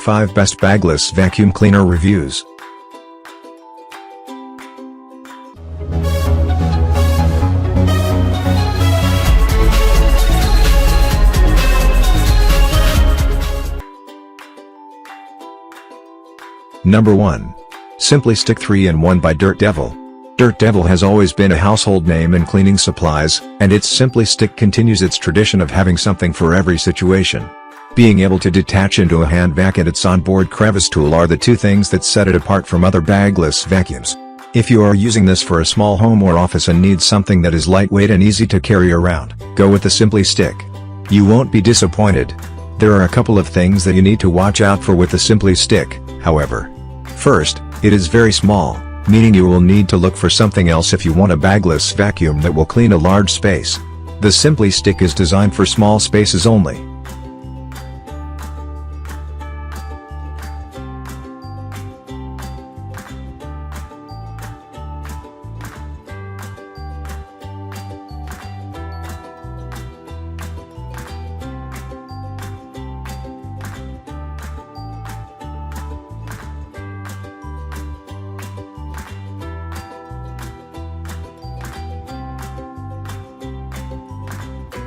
5 Best Bagless Vacuum Cleaner Reviews. Number 1. Simply Stick 3-in-1 by Dirt Devil. Dirt Devil has always been a household name in cleaning supplies, and its Simply Stick continues its tradition of having something for every situation. Being able to detach into a hand vac and its onboard crevice tool are the two things that set it apart from other bagless vacuums. If you are using this for a small home or office and need something that is lightweight and easy to carry around, go with the Simply Stick. You won't be disappointed. There are a couple of things that you need to watch out for with the Simply Stick, however. First, it is very small, meaning you will need to look for something else if you want a bagless vacuum that will clean a large space. The Simply Stick is designed for small spaces only.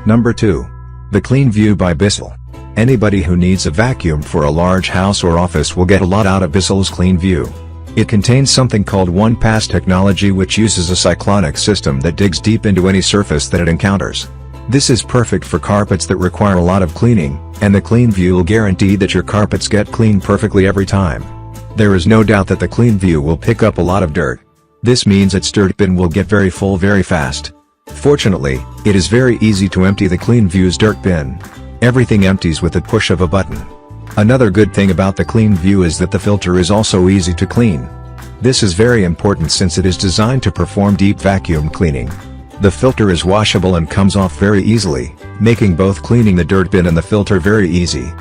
Number 2. The CleanView by Bissell. Anybody who needs a vacuum for a large house or office will get a lot out of Bissell's CleanView. It contains something called one-pass technology, which uses a cyclonic system that digs deep into any surface that it encounters. This is perfect for carpets that require a lot of cleaning, and the CleanView will guarantee that your carpets get cleaned perfectly every time. There is no doubt that the CleanView will pick up a lot of dirt. This means its dirt bin will get very full very fast. Fortunately, it is very easy to empty the CleanView's dirt bin. Everything empties with the push of a button. Another good thing about the CleanView is that the filter is also easy to clean. This is very important since it is designed to perform deep vacuum cleaning. The filter is washable and comes off very easily, making both cleaning the dirt bin and the filter very easy.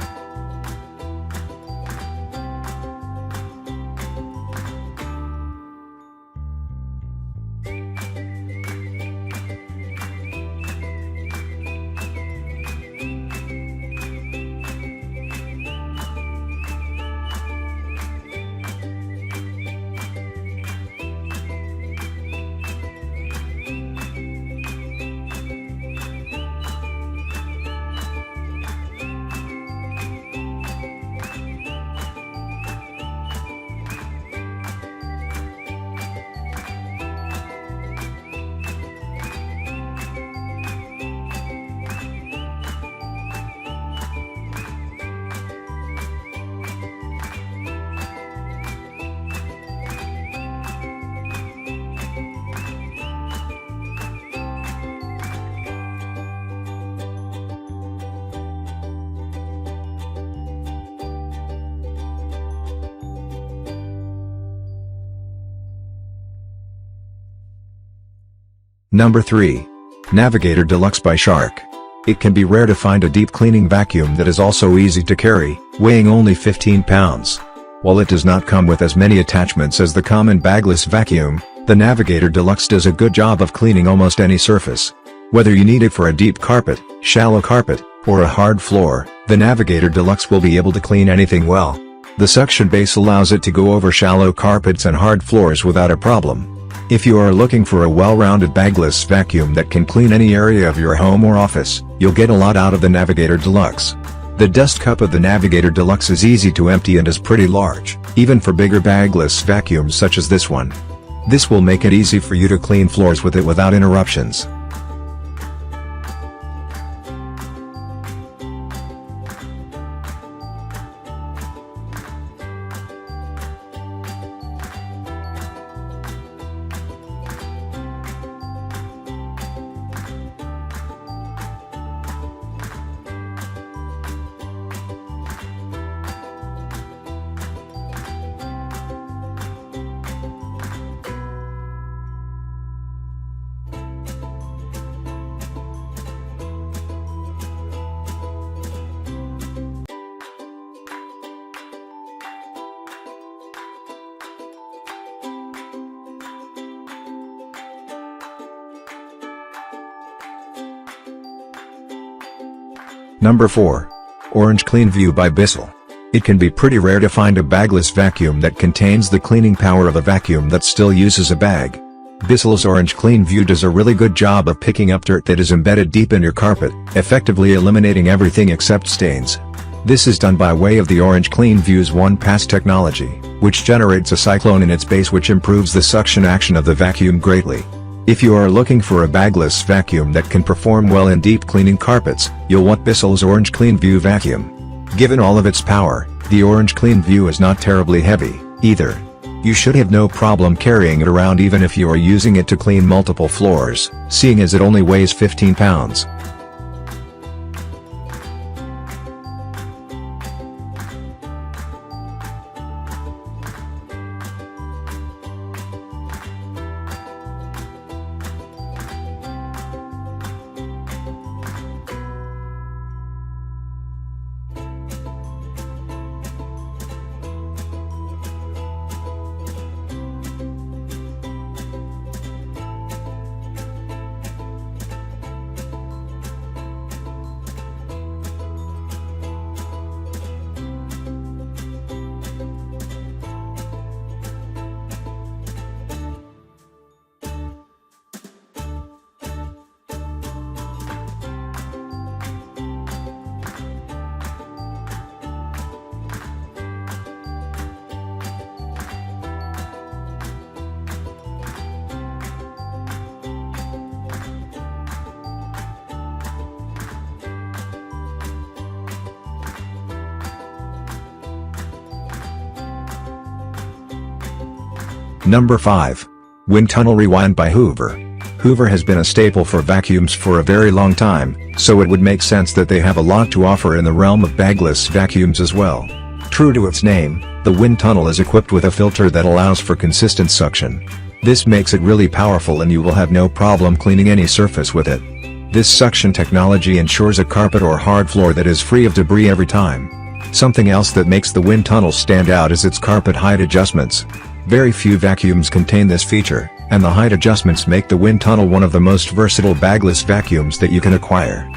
Number 3. Navigator Deluxe by Shark. It can be rare to find a deep cleaning vacuum that is also easy to carry, weighing only 15 pounds. While it does not come with as many attachments as the common bagless vacuum, the Navigator Deluxe does a good job of cleaning almost any surface. Whether you need it for a deep carpet, shallow carpet, or a hard floor, the Navigator Deluxe will be able to clean anything well. The suction base allows it to go over shallow carpets and hard floors without a problem. If you are looking for a well-rounded bagless vacuum that can clean any area of your home or office, you'll get a lot out of the Navigator Deluxe. The dust cup of the Navigator Deluxe is easy to empty and is pretty large, even for bigger bagless vacuums such as this one. This will make it easy for you to clean floors with it without interruptions. Number 4. Orange CleanView by Bissell. It can be pretty rare to find a bagless vacuum that contains the cleaning power of a vacuum that still uses a bag. Bissell's Orange CleanView does a really good job of picking up dirt that is embedded deep in your carpet, effectively eliminating everything except stains. This is done by way of the Orange CleanView's one-pass technology, which generates a cyclone in its base which improves the suction action of the vacuum greatly. If you are looking for a bagless vacuum that can perform well in deep cleaning carpets, you'll want Bissell's Orange CleanView vacuum. Given all of its power, the Orange CleanView is not terribly heavy, either. You should have no problem carrying it around even if you are using it to clean multiple floors, seeing as it only weighs 15 pounds. Number 5. WindTunnel Rewind by Hoover. Hoover has been a staple for vacuums for a very long time, so it would make sense that they have a lot to offer in the realm of bagless vacuums as well. True to its name, the WindTunnel is equipped with a filter that allows for consistent suction. This makes it really powerful and you will have no problem cleaning any surface with it. This suction technology ensures a carpet or hard floor that is free of debris every time. Something else that makes the WindTunnel stand out is its carpet height adjustments. Very few vacuums contain this feature, and the height adjustments make the WindTunnel one of the most versatile bagless vacuums that you can acquire.